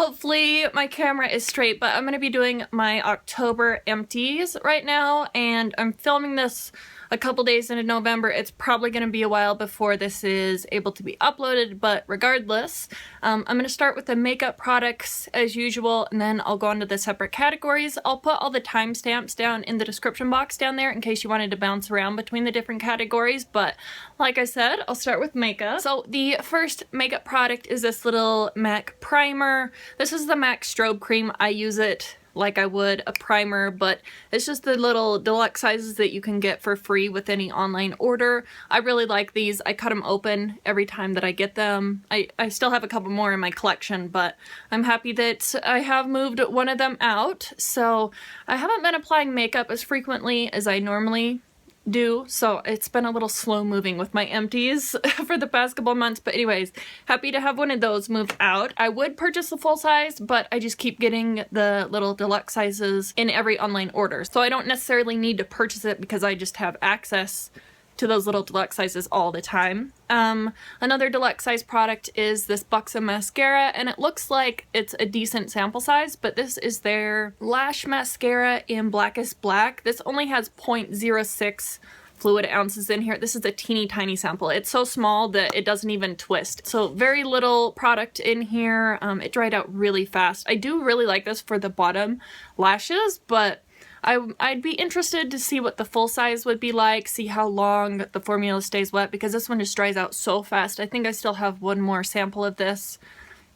Hopefully my camera is straight, but I'm going to be doing my October empties right now, and I'm filming this a couple days into November. It's probably going to be a while before this is able to be uploaded, but regardless, I'm going to start with the makeup products as usual, and then I'll go on to the separate categories. I'll put all the timestamps down in the description box down there in case you wanted to bounce around between the different categories, but like I said, I'll start with makeup. So the first makeup product is this little MAC primer. This is the MAC Strobe Cream. I use it like I would a primer, but it's just the little deluxe sizes that you can get for free with any online order. I really like these. I cut them open every time that I get them. I still have a couple more in my collection, but I'm happy that I have moved one of them out. So I haven't been applying makeup as frequently as I normally do, so it's been a little slow moving with my empties for the past couple months, but anyways, happy to have one of those moved out. I would purchase the full size, but I just keep getting the little deluxe sizes in every online order, so I don't necessarily need to purchase it because I just have access to those little deluxe sizes all the time. Another deluxe size product is this Buxom mascara, and it looks like it's a decent sample size, but this is their lash mascara in Blackest Black. This only has 0.06 fluid ounces in here. This is a teeny tiny sample. It's so small that it doesn't even twist. So very little product in here. It dried out really fast. I do really like this for the bottom lashes, but I'd be interested to see what the full size would be like, see how long the formula stays wet, because this one just dries out so fast. I think I still have one more sample of this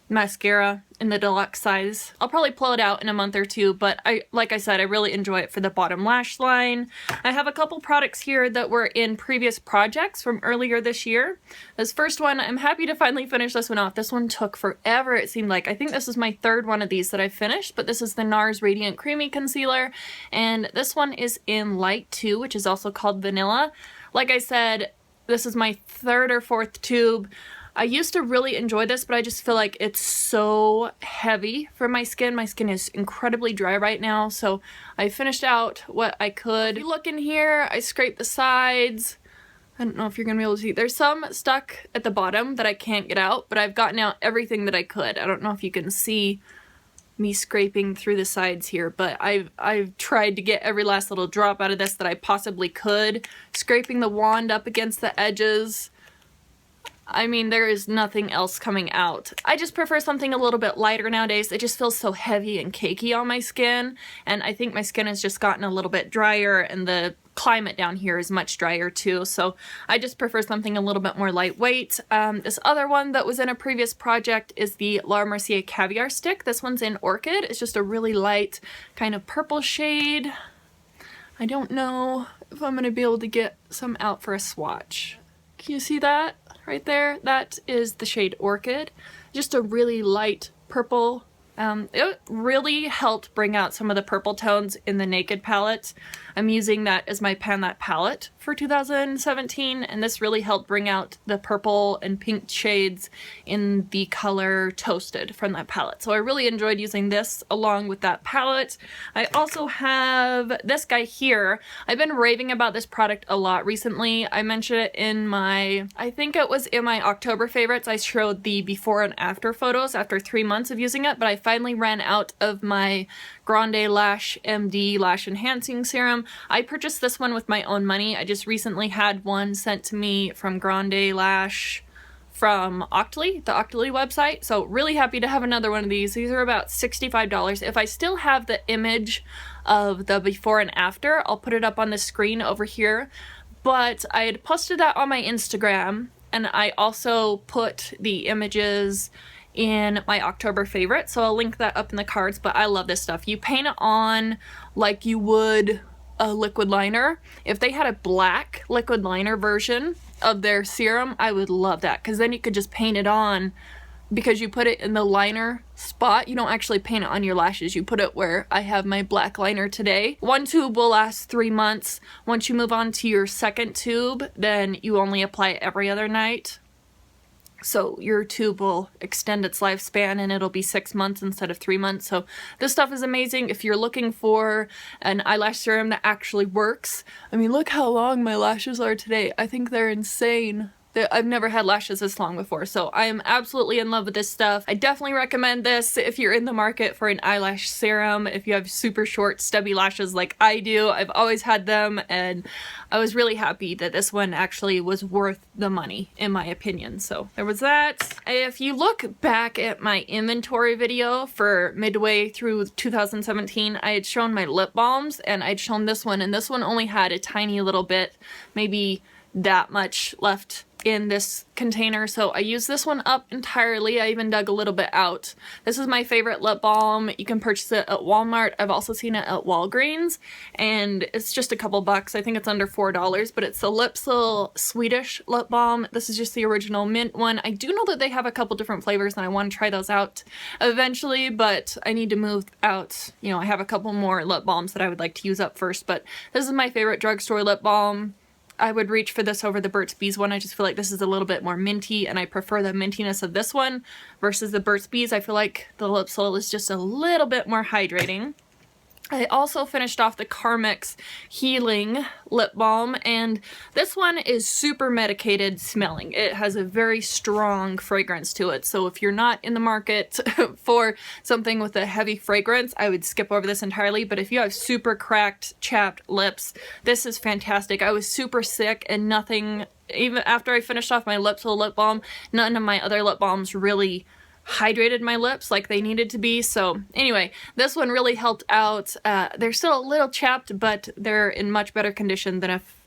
mascara in the deluxe size. I'll probably pull it out in a month or two, but like I said, I really enjoy it for the bottom lash line. I have a couple products here that were in previous projects from earlier this year. This first one, I'm happy to finally finish this one off. This one took forever, it seemed like. I think this is my third one of these that I finished, but this is the NARS Radiant Creamy Concealer, and this one is in Light 2, which is also called Vanilla. Like I said, this is my third or fourth tube. I used to really enjoy this, but I just feel like it's so heavy for my skin. My skin is incredibly dry right now, so I finished out what I could. If you look in here, I scraped the sides. I don't know if you're gonna be able to see. There's some stuck at the bottom that I can't get out, but I've gotten out everything that I could. I don't know if you can see me scraping through the sides here, but I've tried to get every last little drop out of this that I possibly could. Scraping the wand up against the edges. I mean, there is nothing else coming out. I just prefer something a little bit lighter nowadays. It just feels so heavy and cakey on my skin, and I think my skin has just gotten a little bit drier, and the climate down here is much drier too, so I just prefer something a little bit more lightweight. This other one that was in a previous project is the Laura Mercier Caviar Stick. This one's in Orchid. It's just a really light kind of purple shade. I don't know if I'm gonna be able to get some out for a swatch. Can you see that? Right there, that is the shade Orchid. Just a really light purple. It really helped bring out some of the purple tones in the Naked palette. I'm using that as my Pan That palette for 2017, and this really helped bring out the purple and pink shades in the color Toasted from that palette. So I really enjoyed using this along with that palette. I also have this guy here. I've been raving about this product a lot recently. I mentioned it in my, I think it was in my October favorites. I showed the before and after photos after 3 months of using it, but I finally ran out of my Grande Lash MD Lash Enhancing Serum. I purchased this one with my own money. I just recently had one sent to me from Grande Lash from Octoly, the Octoly website. So really happy to have another one of these. These are about $65. If I still have the image of the before and after, I'll put it up on the screen over here. But I had posted that on my Instagram, and I also put the images in my October favorite, so I'll link that up in the cards. But I love this stuff. You paint it on like you would a liquid liner. If they had a black liquid liner version of their serum, I would love that, because then you could just paint it on, because you put it in the liner spot. You don't actually paint it on your lashes. You put it where I have my black liner today. One tube will last 3 months. Once you move on to your second tube, then you only apply it every other night. So your tube will extend its lifespan, and it'll be 6 months instead of 3 months. So this stuff is amazing if you're looking for an eyelash serum that actually works. I mean, look how long my lashes are today. I think they're insane. I've never had lashes this long before, so I am absolutely in love with this stuff. I definitely recommend this if you're in the market for an eyelash serum, if you have super short stubby lashes like I do. I've always had them, and I was really happy that this one actually was worth the money, in my opinion. So there was that. If you look back at my inventory video for midway through 2017, I had shown my lip balms, and I'd shown this one, and this one only had a tiny little bit, maybe that much left in this container, so I used this one up entirely. I even dug a little bit out. This is my favorite lip balm. You can purchase it at Walmart. I've also seen it at Walgreens, and it's just a couple bucks. I think it's under $4, but it's the Lipsil Swedish lip balm. This is just the original mint one. I do know that they have a couple different flavors, and I want to try those out eventually, but I need to move out. You know, I have a couple more lip balms that I would like to use up first, but this is my favorite drugstore lip balm. I would reach for this over the Burt's Bees one. I just feel like this is a little bit more minty, and I prefer the mintiness of this one versus the Burt's Bees. I feel like the Lipsil is just a little bit more hydrating. I also finished off the Carmex Healing Lip Balm, and this one is super medicated smelling. It has a very strong fragrance to it, so if you're not in the market for something with a heavy fragrance, I would skip over this entirely, but if you have super cracked, chapped lips, this is fantastic. I was super sick, and nothing, even after I finished off my Lipsil lip balm, none of my other lip balms really hydrated my lips like they needed to be. So anyway, this one really helped out. They're still a little chapped, but they're in much better condition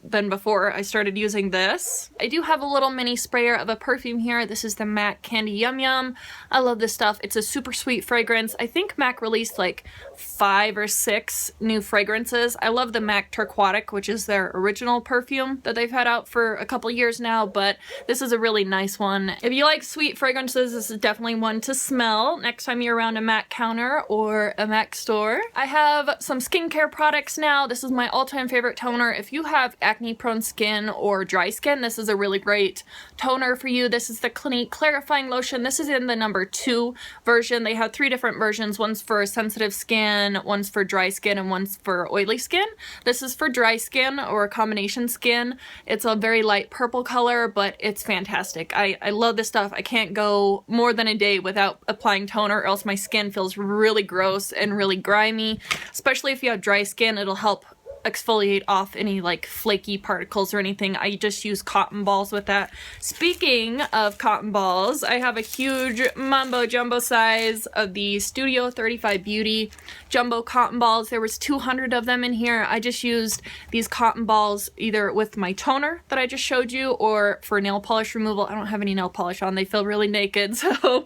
than before I started using this. I do have a little mini sprayer of a perfume here. This is the MAC Candy Yum Yum. I love this stuff. It's a super sweet fragrance. I think MAC released like 5 or 6 new fragrances. I love the MAC Turquotic, which is their original perfume that they've had out for a couple years now, but this is a really nice one. If you like sweet fragrances, this is definitely one to smell next time you're around a MAC counter or a MAC store. I have some skincare products now. This is my all-time favorite toner. If you have acne-prone skin or dry skin, this is a really great toner for you. This is the Clinique Clarifying Lotion. This is in the number 2 version. They have 3 different versions. One's for sensitive skin, one's for dry skin, and one's for oily skin. This is for dry skin or combination skin. It's a very light purple color, but it's fantastic. I love this stuff. I can't go more than a day without applying toner, or else my skin feels really gross and really grimy. Especially if you have dry skin, it'll help exfoliate off any like flaky particles or anything. I just use cotton balls with that. Speaking of cotton balls, I have a huge Mambo Jumbo size of the Studio 35 Beauty Jumbo cotton balls. There was 200 of them in here. I just used these cotton balls either with my toner that I just showed you or for nail polish removal. I don't have any nail polish on. They feel really naked, so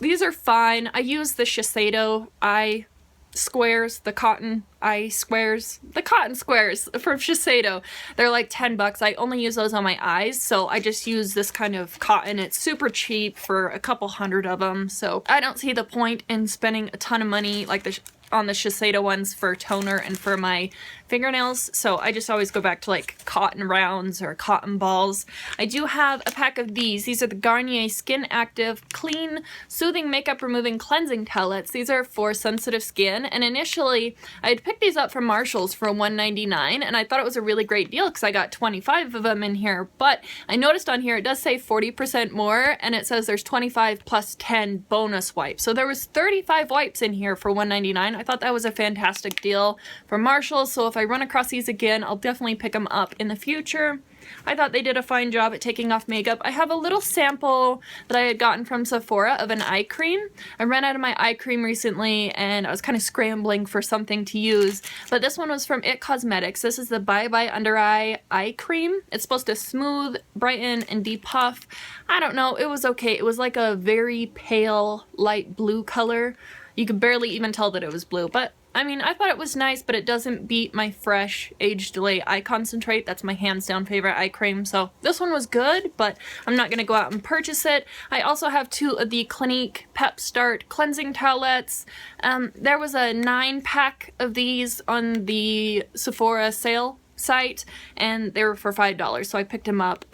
these are fine. I use the Shiseido eye squares, the cotton squares from Shiseido. They're like 10 bucks. I only use those on my eyes, so I just use this kind of cotton. It's super cheap for a couple hundred of them, so I don't see the point in spending a ton of money like on the Shiseido ones for toner and for my fingernails, so I just always go back to like cotton rounds or cotton balls. I do have a pack of these. These are the Garnier Skin Active Clean Soothing Makeup Removing Cleansing Towelettes. These are for sensitive skin, and initially I had picked these up from Marshall's for $1.99, and I thought it was a really great deal because I got 25 of them in here, but I noticed on here it does say 40% more, and it says there's 25 plus 10 bonus wipes. So there was 35 wipes in here for $1.99. I thought that was a fantastic deal from Marshall's, so if I run across these again, I'll definitely pick them up in the future. I thought they did a fine job at taking off makeup. I have a little sample that I had gotten from Sephora of an eye cream. I ran out of my eye cream recently, and I was kind of scrambling for something to use, but this one was from IT Cosmetics. This is the Bye Bye Under Eye Eye Cream. It's supposed to smooth, brighten, and depuff. I don't know, it was okay. It was like a very pale, light blue color. You could barely even tell that it was blue, but I mean, I thought it was nice, but it doesn't beat my Fresh Age Delay Eye Concentrate. That's my hands down favorite eye cream, so this one was good, but I'm not going to go out and purchase it. I also have 2 of the Clinique Pep Start Cleansing Towelettes. There was a 9-pack of these on the Sephora sale site, and they were for $5, so I picked them up.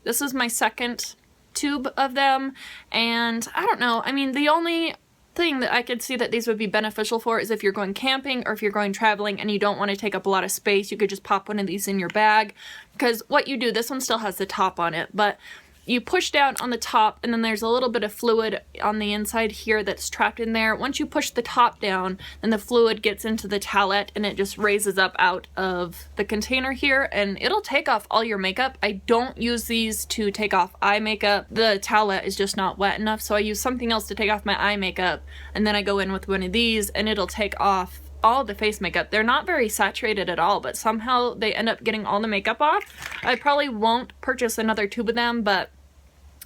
This is my second tube of them, and I don't know, I mean, the only thing that I could see that these would be beneficial for is if you're going camping or if you're going traveling and you don't want to take up a lot of space, you could just pop one of these in your bag. Because what you do, this one still has the top on it, but you push down on the top and then there's a little bit of fluid on the inside here that's trapped in there. Once you push the top down, then the fluid gets into the towelette and it just raises up out of the container here and it'll take off all your makeup. I don't use these to take off eye makeup. The towelette is just not wet enough, so I use something else to take off my eye makeup and then I go in with one of these and it'll take off all the face makeup. They're not very saturated at all, but somehow they end up getting all the makeup off. I probably won't purchase another tube of them, but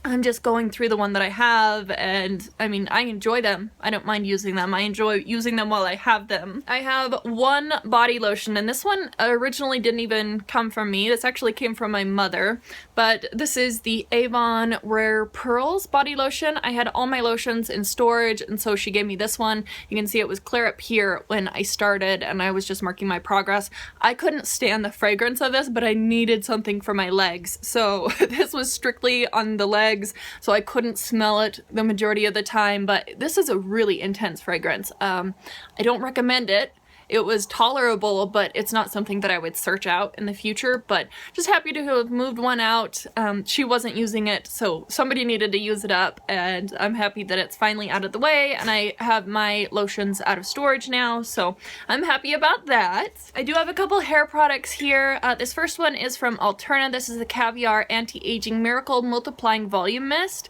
I'm just going through the one that I have, and I mean, I enjoy them. I don't mind using them. I enjoy using them while I have them. I have one body lotion, and this one originally didn't even come from me. This actually came from my mother, but this is the Avon Rare Pearls body lotion. I had all my lotions in storage, and so she gave me this one. You can see it was clear up here when I started, and I was just marking my progress. I couldn't stand the fragrance of this, but I needed something for my legs, so this was strictly on the legs, so I couldn't smell it the majority of the time, but this is a really intense fragrance. I don't recommend it. It was tolerable, but it's not something that I would search out in the future, but just happy to have moved one out. She wasn't using it, so somebody needed to use it up, and I'm happy that it's finally out of the way, and I have my lotions out of storage now, so I'm happy about that. I do have a couple hair products here. This first one is from Alterna. This is the Caviar Anti-Aging Miracle Multiplying Volume Mist.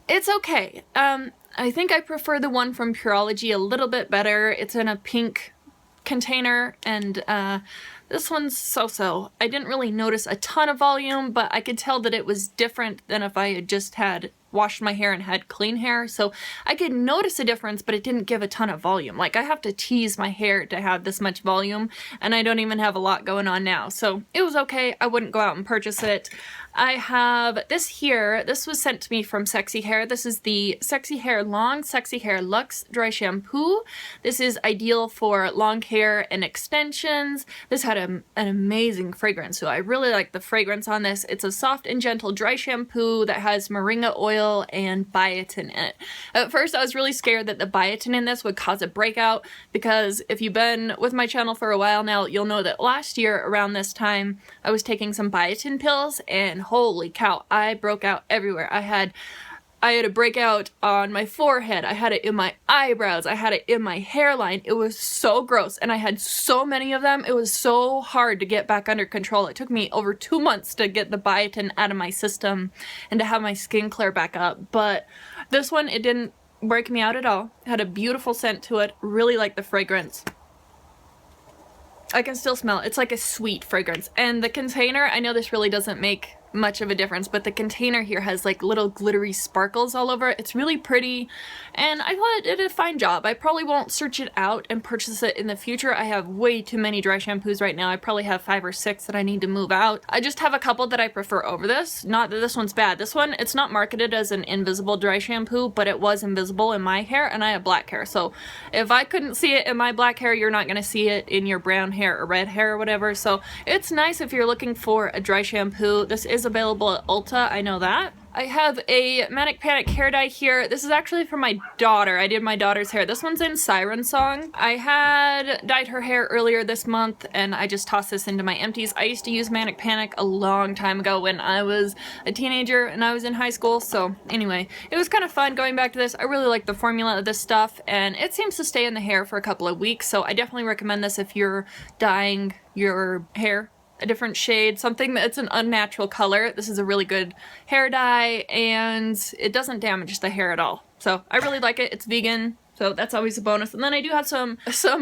It's okay. I think I prefer the one from Pureology a little bit better. It's in a pink container, and this one's so-so. I didn't really notice a ton of volume, but I could tell that it was different than if I had just had washed my hair and had clean hair, so I could notice a difference, but it didn't give a ton of volume. Like, I have to tease my hair to have this much volume, and I don't even have a lot going on now, so it was okay. I wouldn't go out and purchase it. I have this here. This was sent to me from Sexy Hair. This is the Sexy Hair Long Sexy Hair Luxe Dry Shampoo. This is ideal for long hair and extensions. This had an amazing fragrance, so I really like the fragrance on this. It's a soft and gentle dry shampoo that has moringa oil and biotin in it. At first I was really scared that the biotin in this would cause a breakout, because if you've been with my channel for a while now, you'll know that last year around this time I was taking some biotin pills, and holy cow, I broke out everywhere. I had a breakout on my forehead, I had it in my eyebrows, I had it in my hairline. It was so gross, and I had so many of them. It was so hard to get back under control. It took me over 2 months to get the biotin out of my system and to have my skin clear back up. But this one, it didn't break me out at all. It had a beautiful scent to it. Really like the fragrance. I can still smell it. It's like a sweet fragrance. And the container, I know this really doesn't make much of a difference, but the container here has like little glittery sparkles all over it. It's really pretty, and I thought it did a fine job. I probably won't search it out and purchase it in the future. I have way too many dry shampoos right now. I probably have 5 or 6 that I need to move out. I just have a couple that I prefer over this. Not that this one's bad. This one, it's not marketed as an invisible dry shampoo, but it was invisible in my hair, and I have black hair, so if I couldn't see it in my black hair, you're not gonna see it in your brown hair or red hair or whatever. So it's nice if you're looking for a dry shampoo. This is available at Ulta, I know that. I have a Manic Panic hair dye here. This is actually for my daughter. I did my daughter's hair. This one's in Siren Song. I had dyed her hair earlier this month, and I just tossed this into my empties. I used to use Manic Panic a long time ago when I was a teenager and I was in high school, so anyway, it was kind of fun going back to this. I really like the formula of this stuff, and it seems to stay in the hair for a couple of weeks, so I definitely recommend this if you're dyeing your hair a different shade, something that's an unnatural color. This is a really good hair dye, and it doesn't damage the hair at all. So I really like it. It's vegan, so that's always a bonus. And then I do have some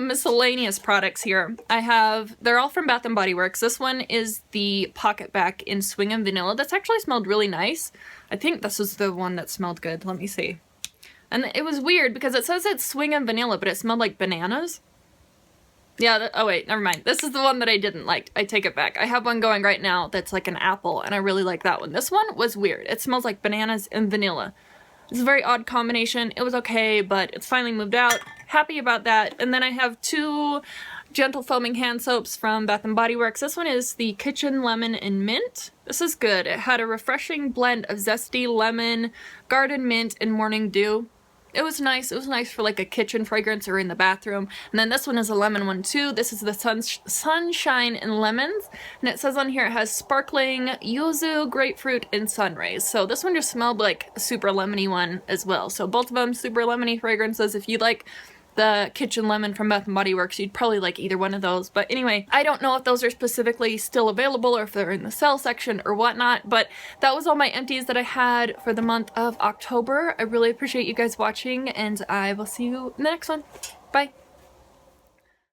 miscellaneous products here. They're all from Bath & Body Works. This one is the Pocket Back in Swing and Vanilla. That's actually smelled really nice. I think this was the one that smelled good. Let me see. And it was weird because it says it's Swing and Vanilla, but it smelled like bananas. Yeah, oh wait, never mind. This is the one that I didn't like. I take it back. I have one going right now that's like an apple, and I really like that one. This one was weird. It smells like bananas and vanilla. It's a very odd combination. It was okay, but it's finally moved out. Happy about that. And then I have 2 gentle foaming hand soaps from Bath & Body Works. This one is the Kitchen Lemon and Mint. This is good. It had a refreshing blend of zesty lemon, garden mint, and morning dew. it was nice. It was nice for like a kitchen fragrance or in the bathroom. And then this one is a lemon one too. This is the Sunshine and Lemons. And it says on here it has sparkling yuzu, grapefruit, and sun rays. So this one just smelled like a super lemony one as well. So both of them super lemony fragrances. If you like the Kitchen Lemon from Bath & Body Works, you'd probably like either one of those. But anyway, I don't know if those are specifically still available or if they're in the sale section or whatnot, but that was all my empties that I had for the month of October. I really appreciate you guys watching, and I will see you in the next one. Bye!